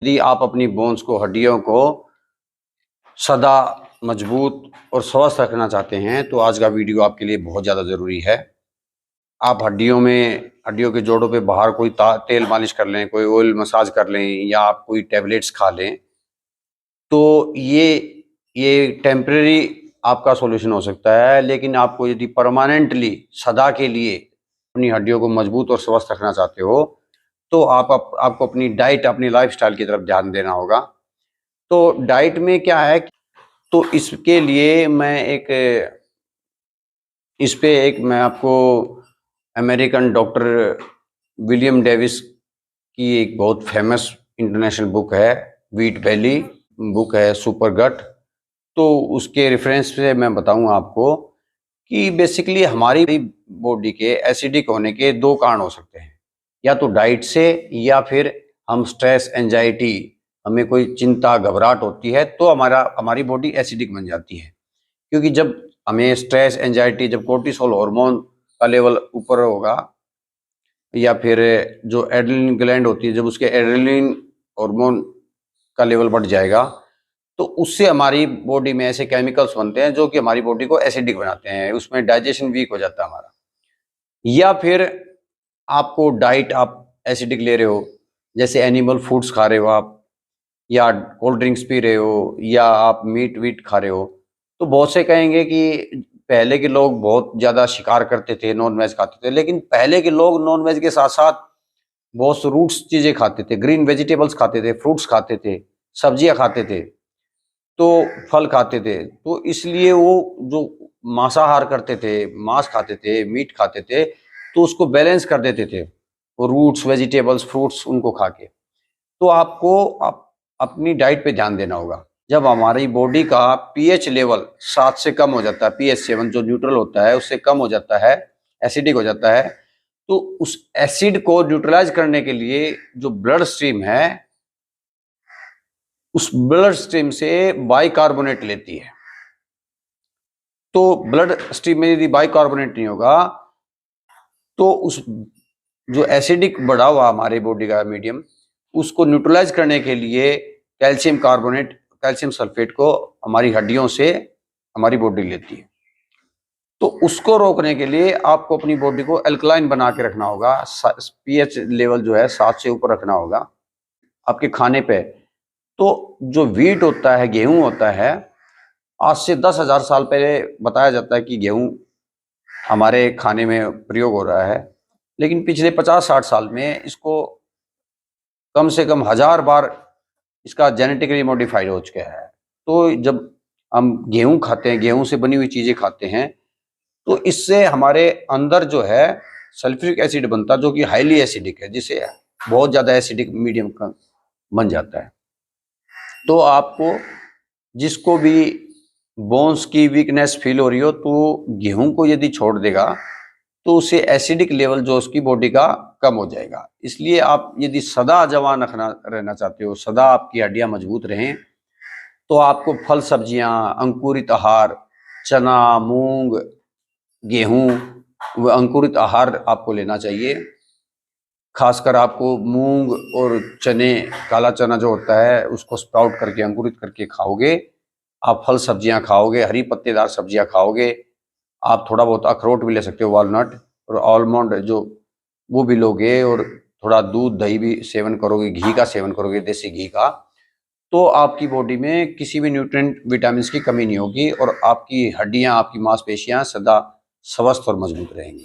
यदि आप अपनी बोन्स को, हड्डियों को सदा मजबूत और स्वस्थ रखना चाहते हैं तो आज का वीडियो आपके लिए बहुत ज़्यादा ज़रूरी है। आप हड्डियों के जोड़ों पे बाहर कोई तेल मालिश कर लें, कोई ऑयल मसाज कर लें या आप कोई टैबलेट्स खा लें तो ये टेम्परेरी आपका सॉल्यूशन हो सकता है। लेकिन आपको यदि परमानेंटली सदा के लिए अपनी हड्डियों को मजबूत और स्वस्थ रखना चाहते हो तो आपको अपनी डाइट, अपनी लाइफस्टाइल की तरफ ध्यान देना होगा। तो डाइट में क्या है, तो इसके लिए मैं आपको अमेरिकन डॉक्टर विलियम डेविस की एक बहुत फेमस इंटरनेशनल बुक है, व्हीट बेली बुक है, सुपर गट। तो उसके रेफरेंस से मैं बताऊंगा आपको कि बेसिकली हमारी बॉडी के एसिडिक होने के दो कारण हो सकते हैं, या तो डाइट से या फिर हम स्ट्रेस, एंजाइटी, हमें कोई चिंता, घबराहट होती है तो हमारी बॉडी एसिडिक बन जाती है। क्योंकि जब हमें स्ट्रेस, एंजाइटी, जब कोर्टिसोल हार्मोन का लेवल ऊपर होगा या फिर जो एड्रेनलिन ग्लैंड होती है, जब उसके एड्रेनलिन हार्मोन का लेवल बढ़ जाएगा तो उससे हमारी बॉडी में ऐसे केमिकल्स बनते हैं जो कि हमारी बॉडी को एसिडिक बनाते हैं, उसमें डाइजेशन वीक हो जाता है हमारा। या फिर आपको डाइट, आप एसिडिक ले रहे हो, जैसे एनिमल फूड्स खा रहे हो आप, या कोल्ड ड्रिंक्स पी रहे हो, या आप मीट वीट खा रहे हो, तो बहुत से कहेंगे कि पहले के लोग बहुत ज़्यादा शिकार करते थे, नॉन वेज खाते थे। लेकिन पहले के लोग नॉन वेज के साथ साथ बहुत से रूट्स चीज़ें खाते थे, ग्रीन वेजिटेबल्स खाते थे, फ्रूट्स खाते थे, सब्जियां खाते थे, तो फल खाते थे। तो इसलिए वो जो मांसाहार करते थे, मांस खाते थे, मीट खाते थे, तो उसको बैलेंस कर देते थे वो रूट्स, वेजिटेबल्स, फ्रूट्स उनको खा के। तो आपको अपनी डाइट पे ध्यान देना होगा। जब हमारी बॉडी का पीएच लेवल 7 से कम हो जाता है, पीएच 7 जो न्यूट्रल होता है उससे कम हो जाता है, एसिडिक हो जाता है, तो उस एसिड को न्यूट्रलाइज करने के लिए जो ब्लड स्ट्रीम है, उस ब्लड स्ट्रीम से बाइकार्बोनेट लेती है। तो ब्लड स्ट्रीम में यदि बाइकार्बोनेट नहीं होगा तो उस जो एसिडिक बढ़ा हुआ हमारे बॉडी का मीडियम, उसको न्यूट्रलाइज करने के लिए कैल्शियम कार्बोनेट, कैल्शियम सल्फेट को हमारी हड्डियों से हमारी बॉडी लेती है। तो उसको रोकने के लिए आपको अपनी बॉडी को अल्कलाइन बना के रखना होगा, पीएच लेवल जो है 7 से ऊपर रखना होगा आपके खाने पे। तो जो व्हीट होता है, गेहूं होता है, आज से 10,000 साल पहले बताया जाता है कि गेहूं हमारे खाने में प्रयोग हो रहा है। लेकिन पिछले 50-60 साल में इसको कम से कम 1000 बार इसका जेनेटिकली मॉडिफाइड हो चुका है। तो जब हम गेहूं खाते हैं, गेहूं से बनी हुई चीज़ें खाते हैं, तो इससे हमारे अंदर जो है सल्फ्यूरिक एसिड बनता है जो कि हाईली एसिडिक है, जिससे बहुत ज़्यादा एसिडिक मीडियम का बन जाता है। तो आपको, जिसको भी बोन्स की वीकनेस फील हो रही हो, तो गेहूं को यदि छोड़ देगा तो उसे एसिडिक लेवल जो उसकी बॉडी का कम हो जाएगा। इसलिए आप यदि सदा जवान रहना चाहते हो, सदा आपकी हड्डियां मजबूत रहें, तो आपको फल, सब्जियां, अंकुरित आहार, चना, मूंग, गेहूं व अंकुरित आहार आपको लेना चाहिए। खासकर आपको मूंग और चने, काला चना जो होता है, उसको स्प्राउट करके, अंकुरित करके खाओगे, आप फल सब्जियां खाओगे, हरी पत्तेदार सब्जियां खाओगे, आप थोड़ा बहुत अखरोट भी ले सकते हो, वॉलनट और आलमंड जो, वो भी लोगे, और थोड़ा दूध, दही भी सेवन करोगे, घी का सेवन करोगे, देसी घी का, तो आपकी बॉडी में किसी भी न्यूट्रिएंट, विटामिन की कमी नहीं होगी और आपकी हड्डियां, आपकी मांसपेशियां सदा स्वस्थ और मजबूत रहेंगी।